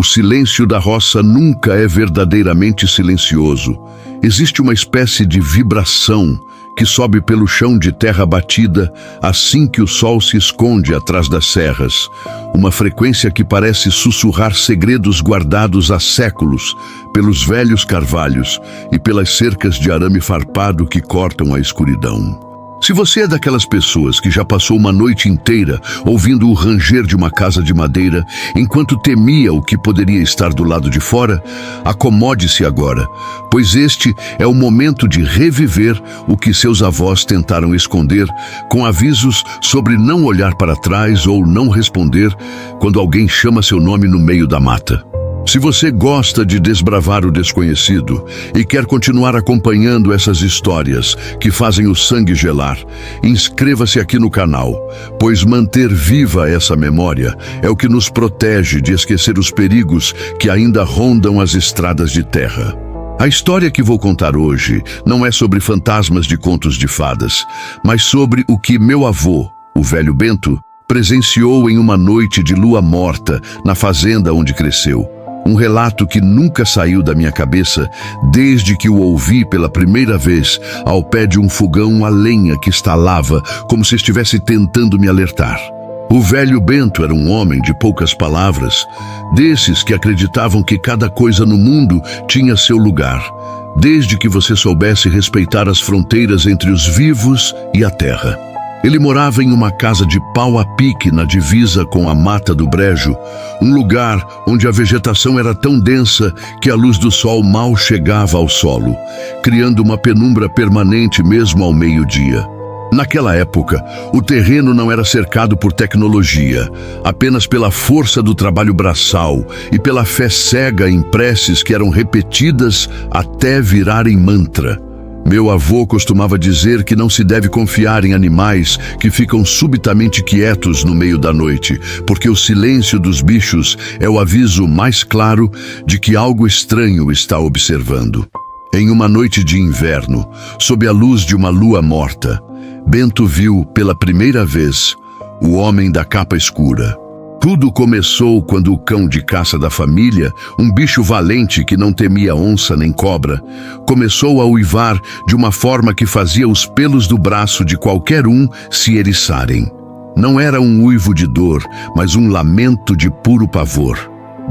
O silêncio da roça nunca é verdadeiramente silencioso. Existe uma espécie de vibração que sobe pelo chão de terra batida assim que o sol se esconde atrás das serras. Uma frequência que parece sussurrar segredos guardados há séculos pelos velhos carvalhos e pelas cercas de arame farpado que cortam a escuridão. Se você é daquelas pessoas que já passou uma noite inteira ouvindo o ranger de uma casa de madeira enquanto temia o que poderia estar do lado de fora, acomode-se agora, pois este é o momento de reviver o que seus avós tentaram esconder, com avisos sobre não olhar para trás ou não responder quando alguém chama seu nome no meio da mata. Se você gosta de desbravar o desconhecido e quer continuar acompanhando essas histórias que fazem o sangue gelar, inscreva-se aqui no canal, pois manter viva essa memória é o que nos protege de esquecer os perigos que ainda rondam as estradas de terra. A história que vou contar hoje não é sobre fantasmas de contos de fadas, mas sobre o que meu avô, o velho Bento, presenciou em uma noite de lua morta na fazenda onde cresceu. Um relato que nunca saiu da minha cabeça desde que o ouvi pela primeira vez ao pé de um fogão a lenha que estalava como se estivesse tentando me alertar. O velho Bento era um homem de poucas palavras, desses que acreditavam que cada coisa no mundo tinha seu lugar, desde que você soubesse respeitar as fronteiras entre os vivos e a terra. Ele morava em uma casa de pau a pique na divisa com a Mata do Brejo, um lugar onde a vegetação era tão densa que a luz do sol mal chegava ao solo, criando uma penumbra permanente mesmo ao meio-dia. Naquela época, o terreno não era cercado por tecnologia, apenas pela força do trabalho braçal e pela fé cega em preces que eram repetidas até virarem mantra. Meu avô costumava dizer que não se deve confiar em animais que ficam subitamente quietos no meio da noite, porque o silêncio dos bichos é o aviso mais claro de que algo estranho está observando. Em uma noite de inverno, sob a luz de uma lua morta, Bento viu pela primeira vez o homem da capa escura. Tudo começou quando o cão de caça da família, um bicho valente que não temia onça nem cobra, começou a uivar de uma forma que fazia os pelos do braço de qualquer um se eriçarem. Não era um uivo de dor, mas um lamento de puro pavor.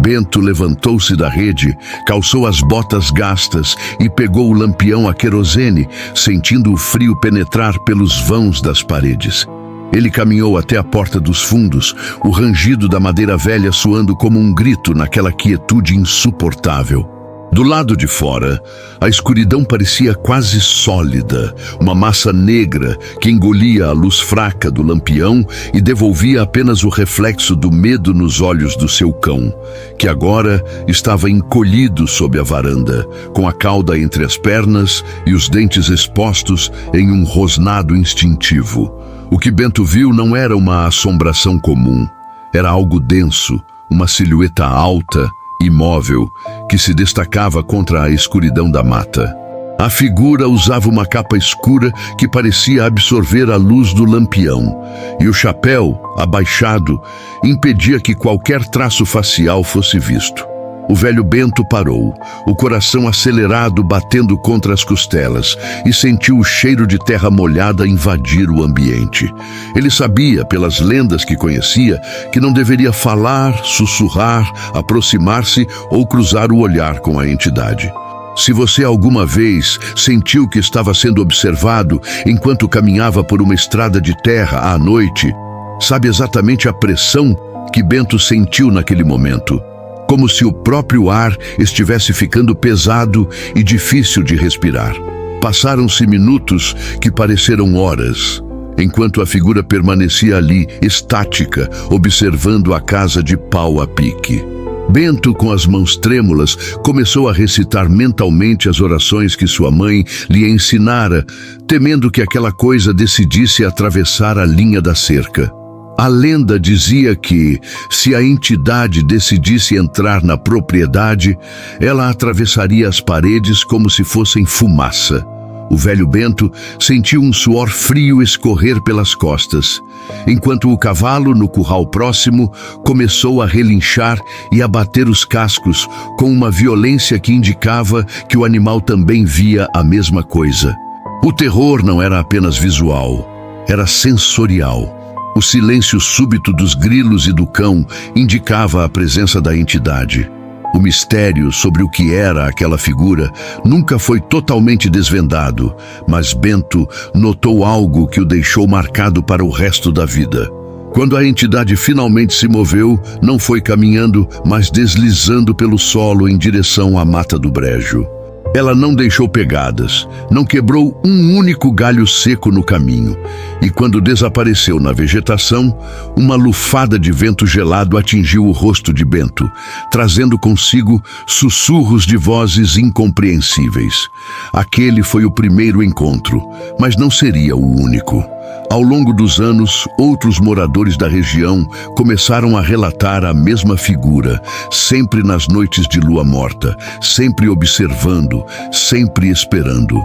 Bento levantou-se da rede, calçou as botas gastas e pegou o lampião a querosene, sentindo o frio penetrar pelos vãos das paredes. Ele caminhou até a porta dos fundos, o rangido da madeira velha soando como um grito naquela quietude insuportável. Do lado de fora, a escuridão parecia quase sólida, uma massa negra que engolia a luz fraca do lampião e devolvia apenas o reflexo do medo nos olhos do seu cão, que agora estava encolhido sob a varanda, com a cauda entre as pernas e os dentes expostos em um rosnado instintivo. O que Bento viu não era uma assombração comum, era algo denso, uma silhueta alta, imóvel, que se destacava contra a escuridão da mata. A figura usava uma capa escura que parecia absorver a luz do lampião, e o chapéu, abaixado, impedia que qualquer traço facial fosse visto. O velho Bento parou, o coração acelerado batendo contra as costelas, e sentiu o cheiro de terra molhada invadir o ambiente. Ele sabia, pelas lendas que conhecia, que não deveria falar, sussurrar, aproximar-se ou cruzar o olhar com a entidade. Se você alguma vez sentiu que estava sendo observado enquanto caminhava por uma estrada de terra à noite, sabe exatamente a pressão que Bento sentiu naquele momento. Como se o próprio ar estivesse ficando pesado e difícil de respirar. Passaram-se minutos que pareceram horas, enquanto a figura permanecia ali, estática, observando a casa de pau a pique. Bento, com as mãos trêmulas, começou a recitar mentalmente as orações que sua mãe lhe ensinara, temendo que aquela coisa decidisse atravessar a linha da cerca. A lenda dizia que, se a entidade decidisse entrar na propriedade, ela atravessaria as paredes como se fossem fumaça. O velho Bento sentiu um suor frio escorrer pelas costas, enquanto o cavalo, no curral próximo, começou a relinchar e a bater os cascos com uma violência que indicava que o animal também via a mesma coisa. O terror não era apenas visual, era sensorial. O silêncio súbito dos grilos e do cão indicava a presença da entidade. O mistério sobre o que era aquela figura nunca foi totalmente desvendado, mas Bento notou algo que o deixou marcado para o resto da vida. Quando a entidade finalmente se moveu, não foi caminhando, mas deslizando pelo solo em direção à mata do brejo. Ela não deixou pegadas, não quebrou um único galho seco no caminho, e quando desapareceu na vegetação, uma lufada de vento gelado atingiu o rosto de Bento, trazendo consigo sussurros de vozes incompreensíveis. Aquele foi o primeiro encontro, mas não seria o único. Ao longo dos anos, outros moradores da região começaram a relatar a mesma figura, sempre nas noites de lua morta, sempre observando, sempre esperando.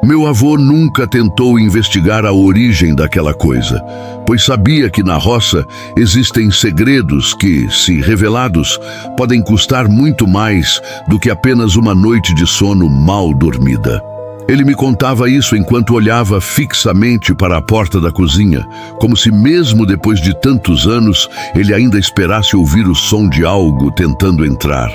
Meu avô nunca tentou investigar a origem daquela coisa, pois sabia que na roça existem segredos que, se revelados, podem custar muito mais do que apenas uma noite de sono mal dormida. Ele me contava isso enquanto olhava fixamente para a porta da cozinha, como se mesmo depois de tantos anos ele ainda esperasse ouvir o som de algo tentando entrar.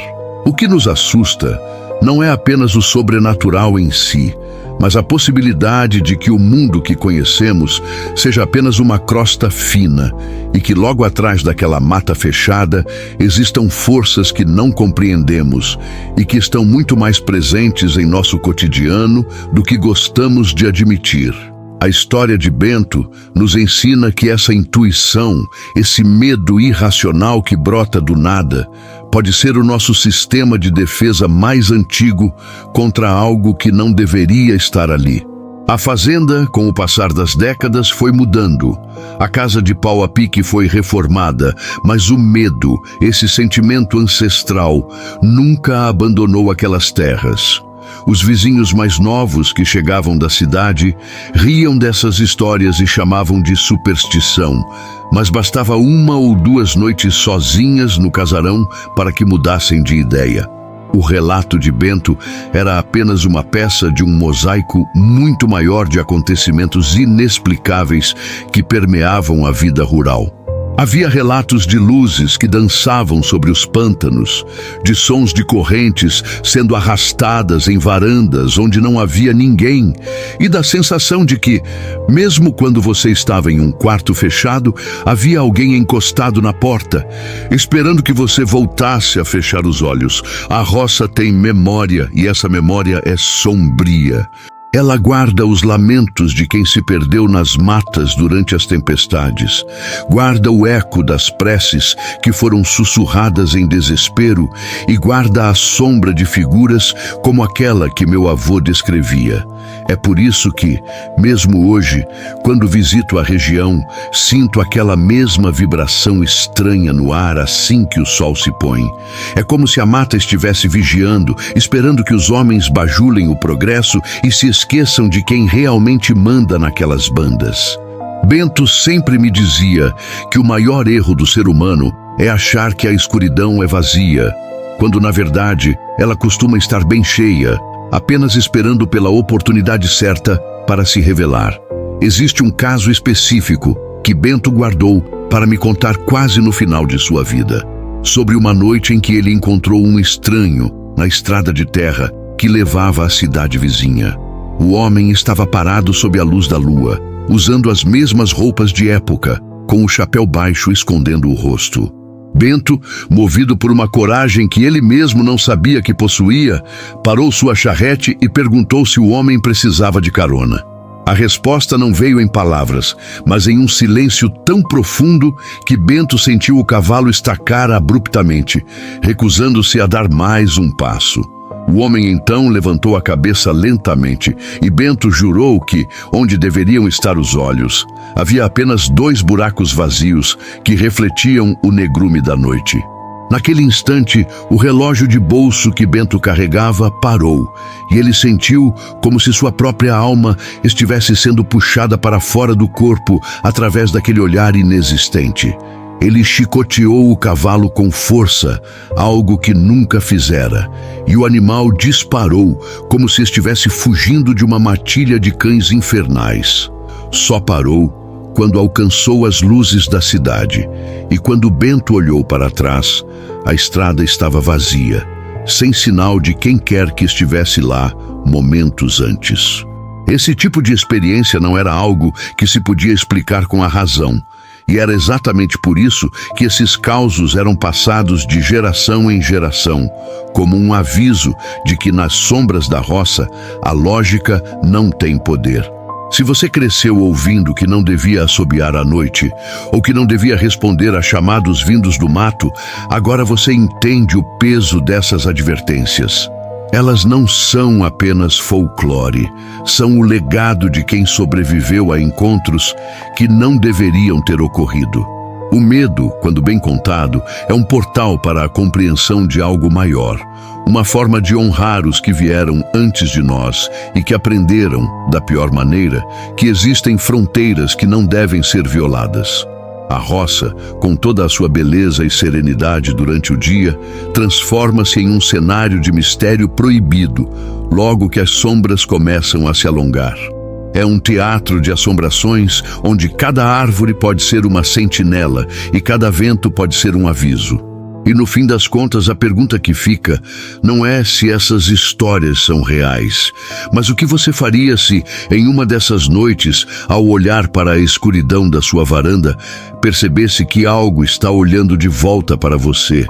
O que nos assusta não é apenas o sobrenatural em si, mas a possibilidade de que o mundo que conhecemos seja apenas uma crosta fina e que logo atrás daquela mata fechada existam forças que não compreendemos e que estão muito mais presentes em nosso cotidiano do que gostamos de admitir. A história de Bento nos ensina que essa intuição, esse medo irracional que brota do nada, pode ser o nosso sistema de defesa mais antigo contra algo que não deveria estar ali. A fazenda, com o passar das décadas, foi mudando. A casa de pau a pique foi reformada, mas o medo, esse sentimento ancestral, nunca abandonou aquelas terras. Os vizinhos mais novos que chegavam da cidade riam dessas histórias e chamavam de superstição, mas bastava uma ou duas noites sozinhas no casarão para que mudassem de ideia. O relato de Bento era apenas uma peça de um mosaico muito maior de acontecimentos inexplicáveis que permeavam a vida rural. Havia relatos de luzes que dançavam sobre os pântanos, de sons de correntes sendo arrastadas em varandas onde não havia ninguém, e da sensação de que, mesmo quando você estava em um quarto fechado, havia alguém encostado na porta, esperando que você voltasse a fechar os olhos. A roça tem memória, e essa memória é sombria. Ela guarda os lamentos de quem se perdeu nas matas durante as tempestades, guarda o eco das preces que foram sussurradas em desespero e guarda a sombra de figuras como aquela que meu avô descrevia. É por isso que, mesmo hoje, quando visito a região, sinto aquela mesma vibração estranha no ar assim que o sol se põe. É como se a mata estivesse vigiando, esperando que os homens bajulem o progresso e se esqueçam de quem realmente manda naquelas bandas. Bento sempre me dizia que o maior erro do ser humano é achar que a escuridão é vazia, quando na verdade ela costuma estar bem cheia, apenas esperando pela oportunidade certa para se revelar. Existe um caso específico que Bento guardou para me contar quase no final de sua vida, sobre uma noite em que ele encontrou um estranho na estrada de terra que levava à cidade vizinha. O homem estava parado sob a luz da lua, usando as mesmas roupas de época, com o chapéu baixo escondendo o rosto. Bento, movido por uma coragem que ele mesmo não sabia que possuía, parou sua charrete e perguntou se o homem precisava de carona. A resposta não veio em palavras, mas em um silêncio tão profundo que Bento sentiu o cavalo estacar abruptamente, recusando-se a dar mais um passo. O homem então levantou a cabeça lentamente e Bento jurou que, onde deveriam estar os olhos, havia apenas 2 buracos vazios que refletiam o negrume da noite. Naquele instante, o relógio de bolso que Bento carregava parou, e ele sentiu como se sua própria alma estivesse sendo puxada para fora do corpo através daquele olhar inexistente. Ele chicoteou o cavalo com força, algo que nunca fizera, e o animal disparou como se estivesse fugindo de uma matilha de cães infernais. Só parou quando alcançou as luzes da cidade, e quando Bento olhou para trás, a estrada estava vazia, sem sinal de quem quer que estivesse lá momentos antes. Esse tipo de experiência não era algo que se podia explicar com a razão, e era exatamente por isso que esses causos eram passados de geração em geração, como um aviso de que nas sombras da roça a lógica não tem poder. Se você cresceu ouvindo que não devia assobiar à noite, ou que não devia responder a chamados vindos do mato, agora você entende o peso dessas advertências. Elas não são apenas folclore, são o legado de quem sobreviveu a encontros que não deveriam ter ocorrido. O medo, quando bem contado, é um portal para a compreensão de algo maior, uma forma de honrar os que vieram antes de nós e que aprenderam, da pior maneira, que existem fronteiras que não devem ser violadas. A roça, com toda a sua beleza e serenidade durante o dia, transforma-se em um cenário de mistério proibido, logo que as sombras começam a se alongar. É um teatro de assombrações onde cada árvore pode ser uma sentinela e cada vento pode ser um aviso. E no fim das contas, a pergunta que fica não é se essas histórias são reais, mas o que você faria se, em uma dessas noites, ao olhar para a escuridão da sua varanda, percebesse que algo está olhando de volta para você,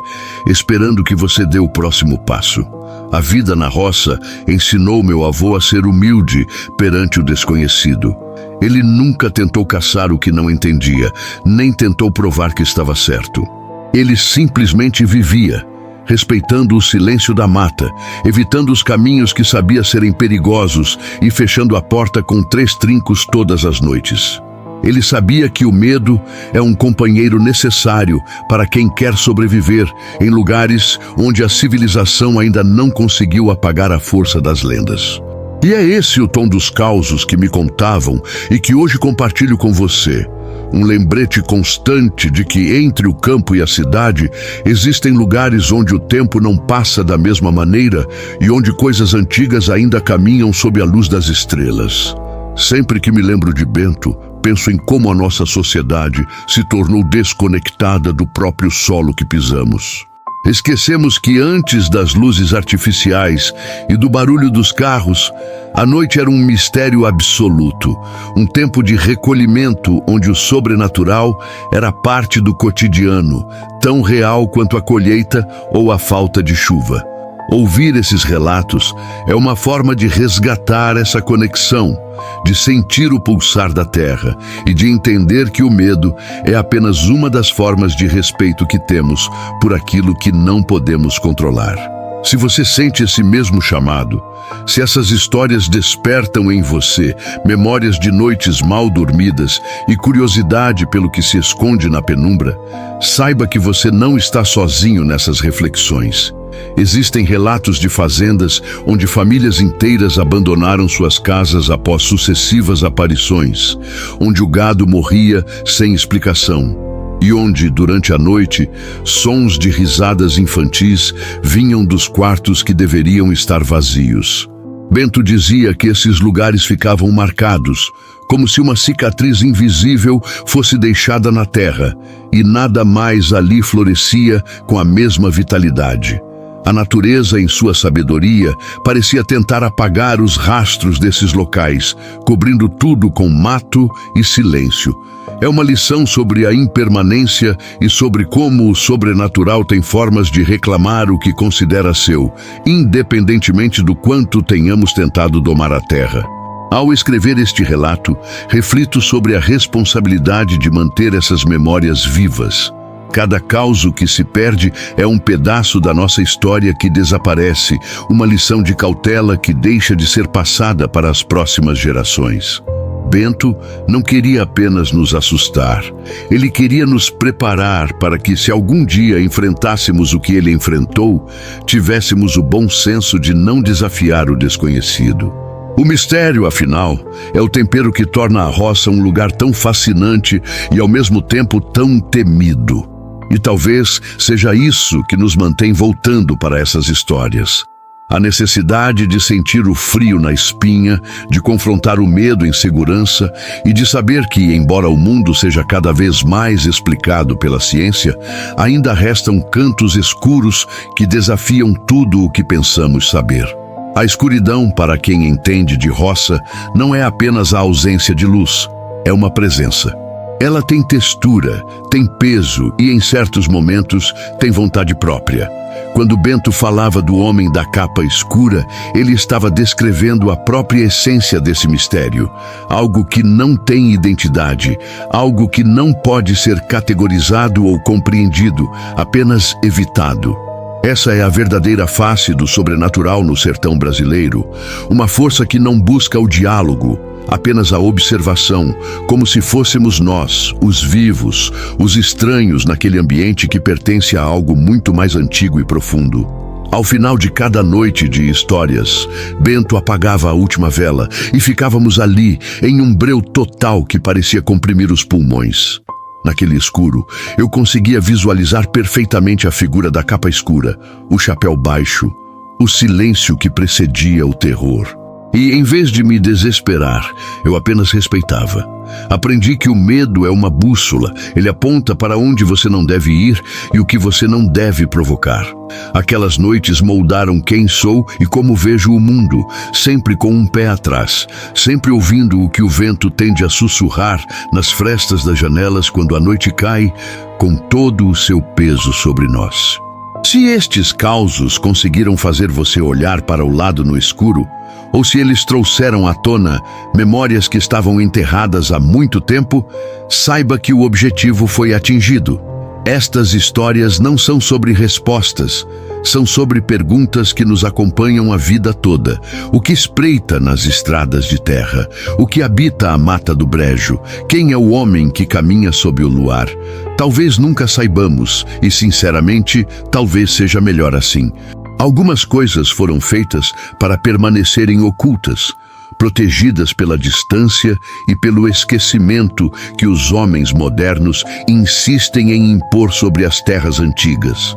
esperando que você dê o próximo passo. A vida na roça ensinou meu avô a ser humilde perante o desconhecido. Ele nunca tentou caçar o que não entendia, nem tentou provar que estava certo. Ele simplesmente vivia, respeitando o silêncio da mata, evitando os caminhos que sabia serem perigosos e fechando a porta com 3 trincos todas as noites. Ele sabia que o medo é um companheiro necessário para quem quer sobreviver em lugares onde a civilização ainda não conseguiu apagar a força das lendas. E é esse o tom dos causos que me contavam e que hoje compartilho com você. Um lembrete constante de que entre o campo e a cidade existem lugares onde o tempo não passa da mesma maneira e onde coisas antigas ainda caminham sob a luz das estrelas. Sempre que me lembro de Bento, penso em como a nossa sociedade se tornou desconectada do próprio solo que pisamos. Esquecemos que antes das luzes artificiais e do barulho dos carros, a noite era um mistério absoluto, um tempo de recolhimento onde o sobrenatural era parte do cotidiano, tão real quanto a colheita ou a falta de chuva. Ouvir esses relatos é uma forma de resgatar essa conexão, de sentir o pulsar da terra e de entender que o medo é apenas uma das formas de respeito que temos por aquilo que não podemos controlar. Se você sente esse mesmo chamado, se essas histórias despertam em você memórias de noites mal dormidas e curiosidade pelo que se esconde na penumbra, saiba que você não está sozinho nessas reflexões. Existem relatos de fazendas onde famílias inteiras abandonaram suas casas após sucessivas aparições, onde o gado morria sem explicação e onde, durante a noite, sons de risadas infantis vinham dos quartos que deveriam estar vazios. Bento dizia que esses lugares ficavam marcados, como se uma cicatriz invisível fosse deixada na terra, e nada mais ali florescia com a mesma vitalidade. A natureza, em sua sabedoria, parecia tentar apagar os rastros desses locais, cobrindo tudo com mato e silêncio. É uma lição sobre a impermanência e sobre como o sobrenatural tem formas de reclamar o que considera seu, independentemente do quanto tenhamos tentado domar a terra. Ao escrever este relato, reflito sobre a responsabilidade de manter essas memórias vivas. Cada causo que se perde é um pedaço da nossa história que desaparece, uma lição de cautela que deixa de ser passada para as próximas gerações. Bento não queria apenas nos assustar. Ele queria nos preparar para que, se algum dia enfrentássemos o que ele enfrentou, tivéssemos o bom senso de não desafiar o desconhecido. O mistério, afinal, é o tempero que torna a roça um lugar tão fascinante e, ao mesmo tempo, tão temido. E talvez seja isso que nos mantém voltando para essas histórias. A necessidade de sentir o frio na espinha, de confrontar o medo em segurança e de saber que, embora o mundo seja cada vez mais explicado pela ciência, ainda restam cantos escuros que desafiam tudo o que pensamos saber. A escuridão, para quem entende de roça, não é apenas a ausência de luz, é uma presença. Ela tem textura, tem peso e, em certos momentos, tem vontade própria. Quando Bento falava do homem da capa escura, ele estava descrevendo a própria essência desse mistério. Algo que não tem identidade, algo que não pode ser categorizado ou compreendido, apenas evitado. Essa é a verdadeira face do sobrenatural no sertão brasileiro. Uma força que não busca o diálogo, apenas a observação, como se fôssemos nós, os vivos, os estranhos naquele ambiente que pertence a algo muito mais antigo e profundo. Ao final de cada noite de histórias, Bento apagava a última vela e ficávamos ali, em um breu total que parecia comprimir os pulmões. Naquele escuro, eu conseguia visualizar perfeitamente a figura da capa escura, o chapéu baixo, o silêncio que precedia o terror. E, em vez de me desesperar, eu apenas respeitava. Aprendi que o medo é uma bússola. Ele aponta para onde você não deve ir e o que você não deve provocar. Aquelas noites moldaram quem sou e como vejo o mundo, sempre com um pé atrás, sempre ouvindo o que o vento tende a sussurrar nas frestas das janelas quando a noite cai, com todo o seu peso sobre nós. Se estes causos conseguiram fazer você olhar para o lado no escuro, ou se eles trouxeram à tona memórias que estavam enterradas há muito tempo, saiba que o objetivo foi atingido. Estas histórias não são sobre respostas, são sobre perguntas que nos acompanham a vida toda. O que espreita nas estradas de terra? O que habita a mata do brejo? Quem é o homem que caminha sob o luar? Talvez nunca saibamos, e sinceramente, talvez seja melhor assim. Algumas coisas foram feitas para permanecerem ocultas, protegidas pela distância e pelo esquecimento que os homens modernos insistem em impor sobre as terras antigas.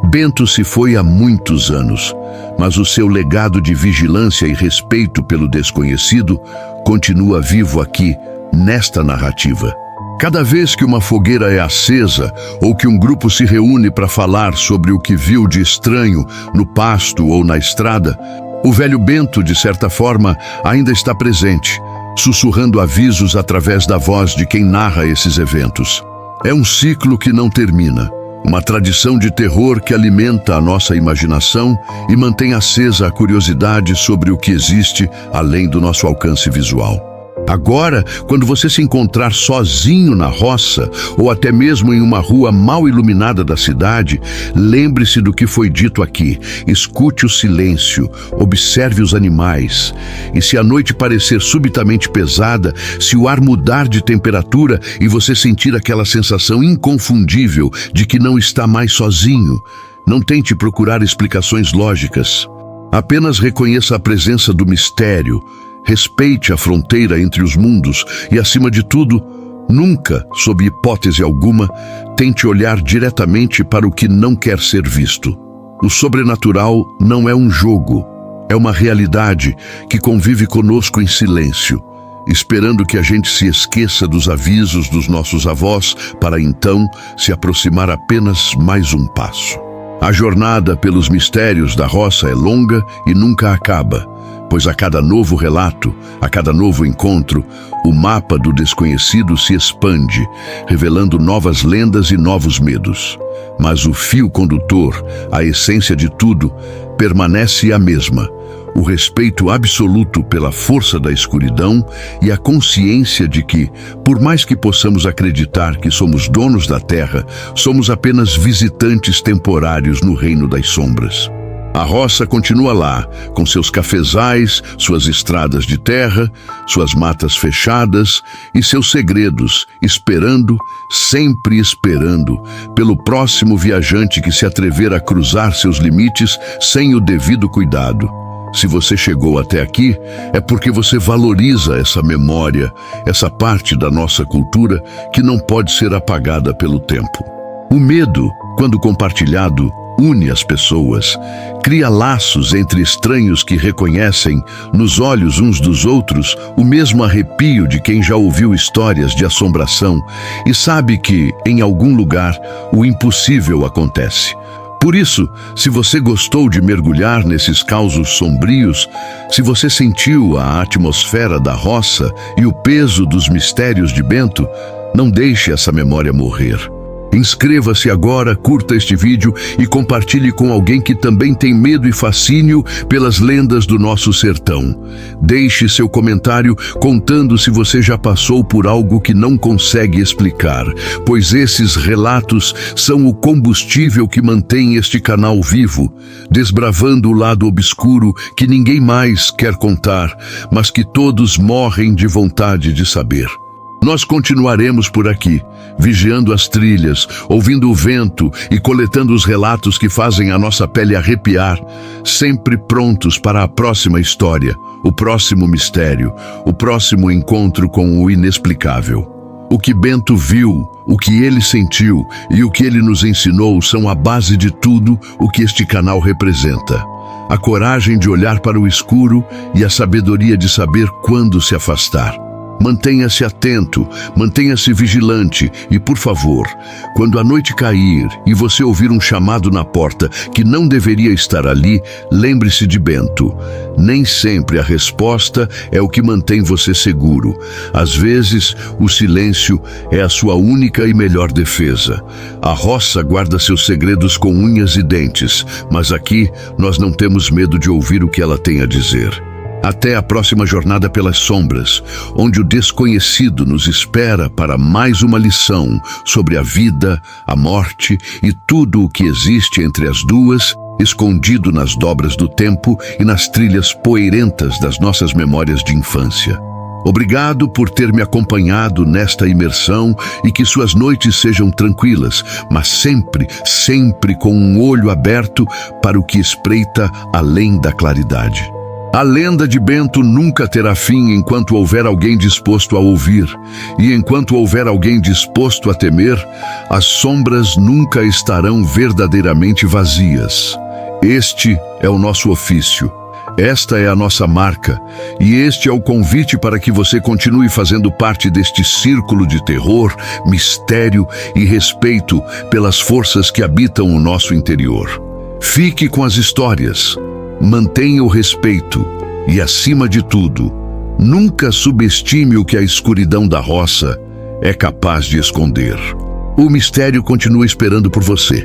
Bento se foi há muitos anos, mas o seu legado de vigilância e respeito pelo desconhecido continua vivo aqui, nesta narrativa. Cada vez que uma fogueira é acesa ou que um grupo se reúne para falar sobre o que viu de estranho no pasto ou na estrada, o velho Bento, de certa forma, ainda está presente, sussurrando avisos através da voz de quem narra esses eventos. É um ciclo que não termina, uma tradição de terror que alimenta a nossa imaginação e mantém acesa a curiosidade sobre o que existe além do nosso alcance visual. Agora, quando você se encontrar sozinho na roça, ou até mesmo em uma rua mal iluminada da cidade, lembre-se do que foi dito aqui. Escute o silêncio, observe os animais. E se a noite parecer subitamente pesada, se o ar mudar de temperatura e você sentir aquela sensação inconfundível de que não está mais sozinho, não tente procurar explicações lógicas. Apenas reconheça a presença do mistério. Respeite a fronteira entre os mundos e, acima de tudo, nunca, sob hipótese alguma, tente olhar diretamente para o que não quer ser visto. O sobrenatural não é um jogo, é uma realidade que convive conosco em silêncio, esperando que a gente se esqueça dos avisos dos nossos avós para então se aproximar apenas mais um passo. A jornada pelos mistérios da roça é longa e nunca acaba, pois a cada novo relato, a cada novo encontro, o mapa do desconhecido se expande, revelando novas lendas e novos medos. Mas o fio condutor, a essência de tudo, permanece a mesma: o respeito absoluto pela força da escuridão e a consciência de que, por mais que possamos acreditar que somos donos da terra, somos apenas visitantes temporários no reino das sombras. A roça continua lá, com seus cafezais, suas estradas de terra, suas matas fechadas e seus segredos, esperando, sempre esperando, pelo próximo viajante que se atrever a cruzar seus limites sem o devido cuidado. Se você chegou até aqui, é porque você valoriza essa memória, essa parte da nossa cultura que não pode ser apagada pelo tempo. O medo, quando compartilhado, une as pessoas, cria laços entre estranhos que reconhecem, nos olhos uns dos outros, o mesmo arrepio de quem já ouviu histórias de assombração e sabe que, em algum lugar, o impossível acontece. Por isso, se você gostou de mergulhar nesses causos sombrios, se você sentiu a atmosfera da roça e o peso dos mistérios de Bento, não deixe essa memória morrer. Inscreva-se agora, curta este vídeo e compartilhe com alguém que também tem medo e fascínio pelas lendas do nosso sertão. Deixe seu comentário contando se você já passou por algo que não consegue explicar, pois esses relatos são o combustível que mantém este canal vivo, desbravando o lado obscuro que ninguém mais quer contar, mas que todos morrem de vontade de saber. Nós continuaremos por aqui, vigiando as trilhas, ouvindo o vento e coletando os relatos que fazem a nossa pele arrepiar, sempre prontos para a próxima história, o próximo mistério, o próximo encontro com o inexplicável. O que Bento viu, o que ele sentiu e o que ele nos ensinou são a base de tudo o que este canal representa. A coragem de olhar para o escuro e a sabedoria de saber quando se afastar. Mantenha-se atento, mantenha-se vigilante e, por favor, quando a noite cair e você ouvir um chamado na porta que não deveria estar ali, lembre-se de Bento. Nem sempre a resposta é o que mantém você seguro. Às vezes, o silêncio é a sua única e melhor defesa. A roça guarda seus segredos com unhas e dentes, mas aqui nós não temos medo de ouvir o que ela tem a dizer. Até a próxima jornada pelas sombras, onde o desconhecido nos espera para mais uma lição sobre a vida, a morte e tudo o que existe entre as duas, escondido nas dobras do tempo e nas trilhas poeirentas das nossas memórias de infância. Obrigado por ter me acompanhado nesta imersão e que suas noites sejam tranquilas, mas sempre, sempre com um olho aberto para o que espreita além da claridade. A lenda de Bento nunca terá fim enquanto houver alguém disposto a ouvir, e enquanto houver alguém disposto a temer, as sombras nunca estarão verdadeiramente vazias. Este é o nosso ofício, esta é a nossa marca, e este é o convite para que você continue fazendo parte deste círculo de terror, mistério e respeito pelas forças que habitam o nosso interior. Fique com as histórias. Mantenha o respeito e, acima de tudo, nunca subestime o que a escuridão da roça é capaz de esconder. O mistério continua esperando por você.